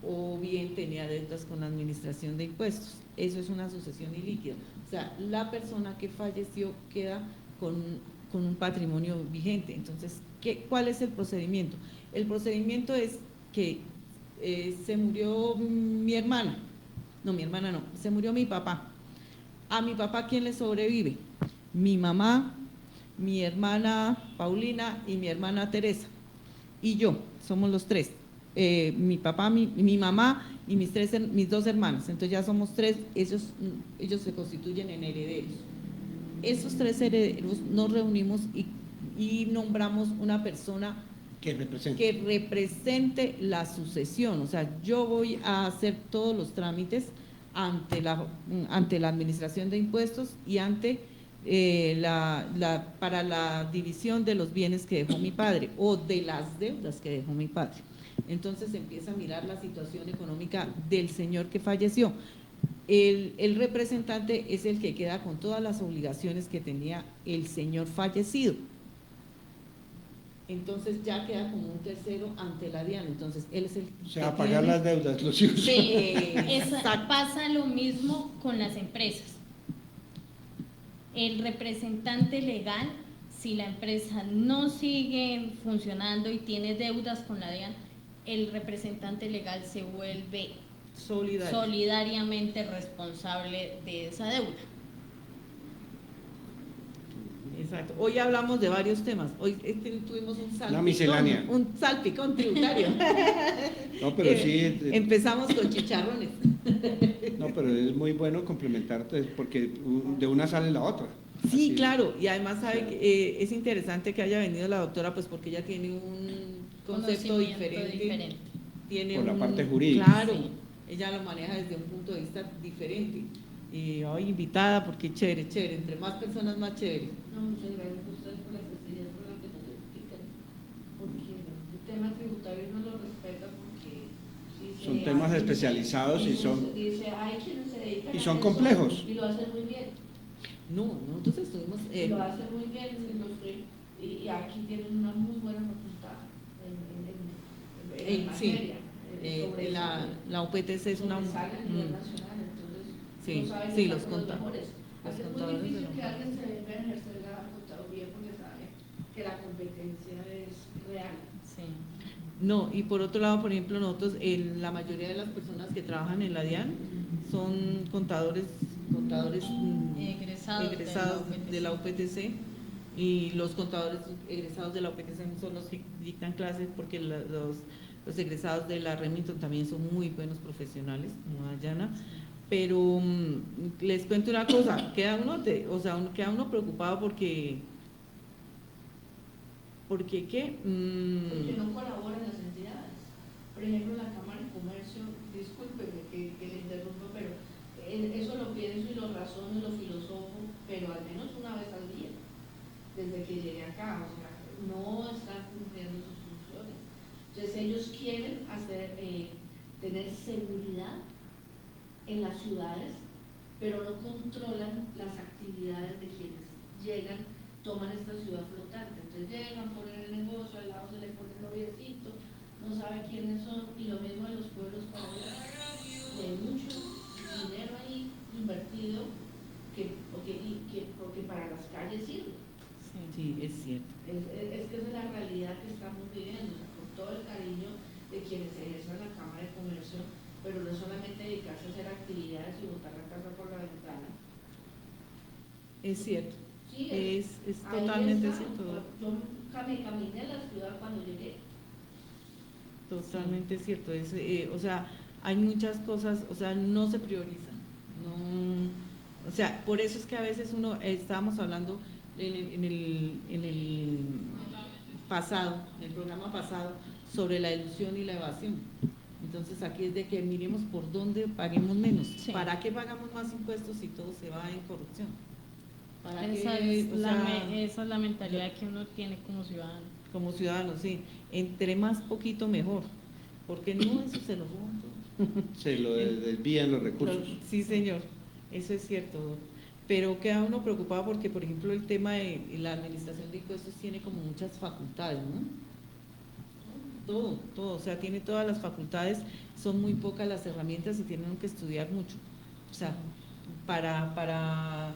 o bien tenía deudas con la administración de impuestos. Eso es una sucesión ilíquida. O sea, la persona que falleció queda con un patrimonio vigente. Entonces, ¿cuál es el procedimiento? El procedimiento es que se murió mi hermana. No, mi hermana no, se murió mi papá. A mi papá, ¿quién le sobrevive? Mi mamá, mi hermana Paulina y mi hermana Teresa. Y yo, somos los tres. Mi papá, mi mamá y mis dos hermanas. Entonces ya somos tres, ellos se constituyen en herederos. Esos tres herederos nos reunimos y nombramos una persona que represente la sucesión. O sea, yo voy a hacer todos los trámites ante la administración de impuestos y ante para la división de los bienes que dejó mi padre o de las deudas que dejó mi padre. Entonces empieza a mirar la situación económica del señor que falleció. El representante es el que queda con todas las obligaciones que tenía el señor fallecido. Entonces ya queda como un tercero ante la DIAN. Entonces él es el o sea, a pagar las deudas, los hijos. Sí, pasa lo mismo con las empresas. El representante legal, si la empresa no sigue funcionando y tiene deudas con la DIAN, el representante legal se vuelve solidariamente responsable de esa deuda. Exacto. Hoy hablamos de varios temas. Hoy tuvimos un salpicón tributario. No, pero sí. Empezamos con chicharrones. No, pero es muy bueno complementarte porque de una sale la otra. Sí, así. Claro. Y además sabe que es interesante que haya venido la doctora, pues porque ella tiene un concepto diferente. Tiene por la parte jurídica. Claro. Sí. Ella lo maneja desde un punto de vista diferente. Y hoy invitada porque chévere, entre más personas más chévere. No, muchas gracias a ustedes por la sencillez con la que nos explican, porque el tema tributario no lo respeta porque son temas especializados y son dice, hay quienes se dedican y son a eso complejos y lo hacen muy bien. No, nosotros estuvimos Lo hacen muy bien y aquí tienen una muy buena facultad en materia. La UPTC es una sale a nivel nacional, entonces sí, no saben sí, que los son contadores. mejores. Es muy difícil que alguien se venga a ejercer la contaduría porque sabe que la competencia es real. Sí. No, y por otro lado, por ejemplo, nosotros, la mayoría de las personas que trabajan en la DIAN son contadores egresados de la UPTC, y los contadores egresados de la UPTC son los que dictan clases, porque los egresados de la Remington también son muy buenos profesionales, como Dayana. Pero les cuento una cosa, queda uno preocupado porque ¿qué? Porque no colaboran las entidades. Por ejemplo, la Cámara de Comercio, discúlpeme que le interrumpa, pero eso lo pienso y lo razono y lo filosofo, pero al menos una vez al día, desde que llegué acá, o sea, no están cumpliendo sus funciones. Entonces ellos quieren tener seguridad en las ciudades, pero no controlan las actividades de quienes llegan, toman esta ciudad flotante. Entonces llegan, ponen el negocio, al lado se le pone el noviecito, no sabe quiénes son, y lo mismo en los pueblos para allá. Y hay mucho dinero ahí invertido porque para las calles sirve. Sí, es cierto. Es que esa es la realidad que estamos viviendo, o sea, con todo el cariño de quienes ejercen la Cámara de Comercio, pero no solamente dedicarse a hacer actividades y botar la casa por la ventana. Es cierto. Sí, es ahí totalmente está. cierto. Yo caminé a la ciudad cuando llegué. Totalmente cierto. O sea, hay muchas cosas, o sea, no se priorizan. No, o sea, por eso es que a veces estábamos hablando en el pasado, en el programa pasado, sobre la ilusión y la evasión. Entonces aquí es de que miremos por dónde paguemos menos. Sí. ¿Para qué pagamos más impuestos si todo se va en corrupción? Esa es la mentalidad que uno tiene como ciudadano. Como ciudadanos, sí. Entre más poquito mejor, porque no, eso se lo roban todo. Se lo desvían los recursos. Sí, señor, eso es cierto. Pero queda uno preocupado porque, por ejemplo, el tema de la administración de impuestos tiene como muchas facultades, ¿no? Todo, o sea, tiene todas las facultades, son muy pocas las herramientas y tienen que estudiar mucho. O sea, para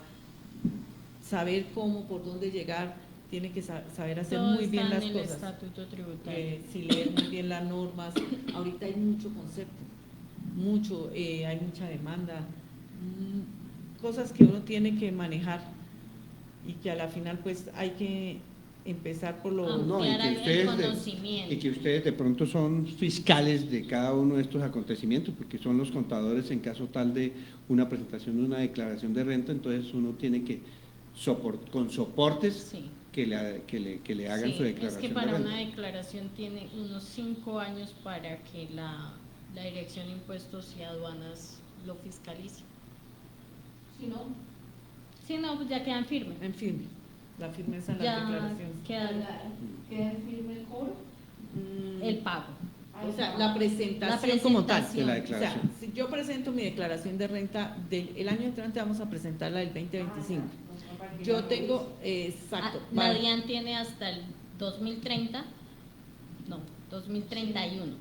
saber cómo, por dónde llegar, tiene que saber hacer Todo muy bien está las en el cosas. estatuto tributario. Sí, leer muy bien las normas. Ahorita hay mucho concepto, hay mucha demanda, cosas que uno tiene que manejar y que a la final pues hay que empezar por lo… No, y Ampliar que el ustedes conocimiento. y que ustedes de pronto son fiscales de cada uno de estos acontecimientos, porque son los contadores en caso tal de una presentación de una declaración de renta, entonces uno tiene que con soportes Sí. que le hagan Sí, su declaración es que de para renta. una declaración tiene unos 5 años para que la Dirección de Impuestos y Aduanas lo fiscalice. Si no, Si no, pues ya quedan firmes. En fin, la firmeza en las Ya declaraciones. queda firme el cobro. El pago. O sea, la presentación La como tal. presentación. De la O sea, declaración. si yo presento mi declaración de renta del año entrante, vamos a presentarla del 2025. Yo tengo, exacto. La DIAN tiene hasta el 2030, no, 2031,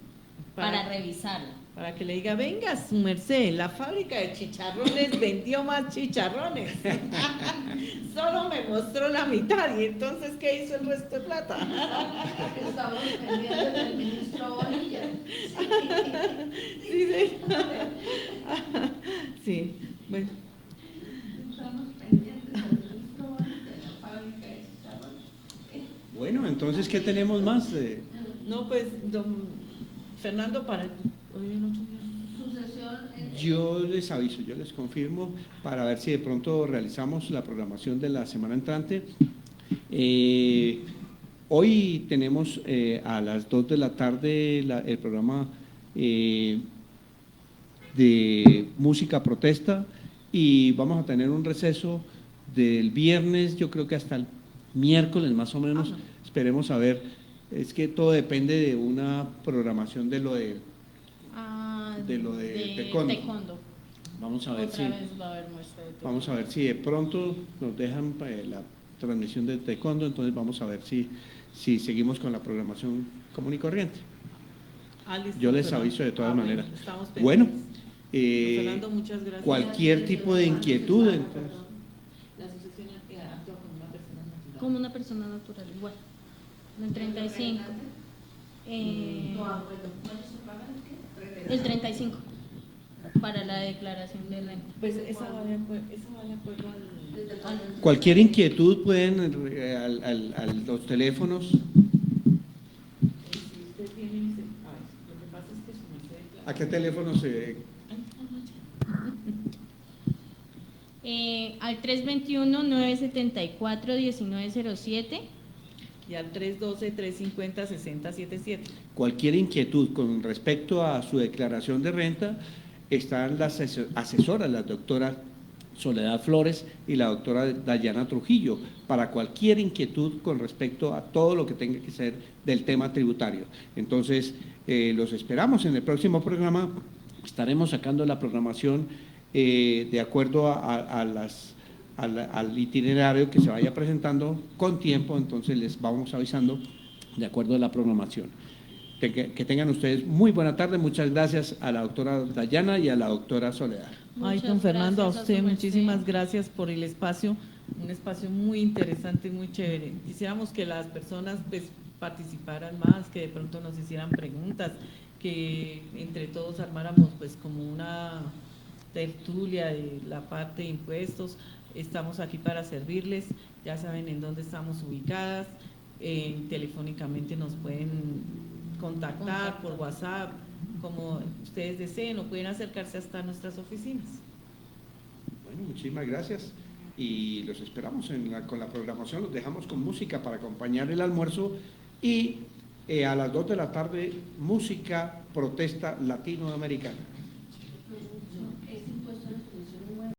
para revisarla. Para que le diga, venga, su merced, la fábrica de chicharrones vendió más chicharrones. Solo me mostró la mitad, y entonces, ¿qué hizo el resto de plata? Estamos pendientes del ministro Bonilla. Sí, sí. Sí, bueno. Estamos pendientes del ministro Bonilla de la fábrica de chicharrones. Bueno, entonces, ¿qué tenemos más? No, pues, don Fernando, para hoy en 8 días. Sucesión en Yo les aviso, yo les confirmo para ver si de pronto realizamos la programación de la semana entrante. Hoy tenemos a las 2 de la tarde el programa de música protesta y vamos a tener un receso del viernes, yo creo que hasta el miércoles más o menos, esperemos a ver, es que todo depende de una programación de lo de taekwondo. Vamos a ver Otra vez va a haber muestra de taekwondo. Vamos a ver si de pronto nos dejan la transmisión de taekwondo, entonces vamos a ver si seguimos con la programación común y corriente. Listo, Yo les Fernando. aviso de todas Bueno, maneras. estamos Bueno, pendientes. Fernando, muchas gracias. cualquier tipo de inquietud, entonces, La asociación actúa como una persona natural. Como una persona natural, igual. En el 35. No, bueno, ¿cuánto se paga? ¿Qué? El 35. para la declaración de renta. Pues esa va de acuerdo al... Cualquier inquietud pueden a los teléfonos. Si usted tiene, lo que pasa es que su merced declara. ¿A qué teléfono se...? Al 321-974-1907. Y al 312-350-6077. Cualquier inquietud con respecto a su declaración de renta, están las asesoras, la doctora Soledad Flores y la doctora Dayana Trujillo, para cualquier inquietud con respecto a todo lo que tenga que ser del tema tributario. Entonces, los esperamos en el próximo programa. Estaremos sacando la programación de acuerdo al itinerario que se vaya presentando con tiempo, entonces les vamos avisando de acuerdo a la programación. Que tengan ustedes muy buena tarde. Muchas gracias a la doctora Dayana y a la doctora Soledad. Ay, Muchas don Fernando, a gracias usted su merced. muchísimas gracias por el espacio, un espacio muy interesante, muy chévere. Quisiéramos que las personas pues participaran más, que de pronto nos hicieran preguntas, que entre todos armáramos pues como una tertulia de la parte de impuestos. Estamos aquí para servirles, ya saben en dónde estamos ubicadas, telefónicamente nos pueden contactar por WhatsApp, como ustedes deseen, o pueden acercarse hasta nuestras oficinas. Bueno, muchísimas gracias y los esperamos con la programación. Los dejamos con música para acompañar el almuerzo y a las 2 de la tarde, música protesta latinoamericana.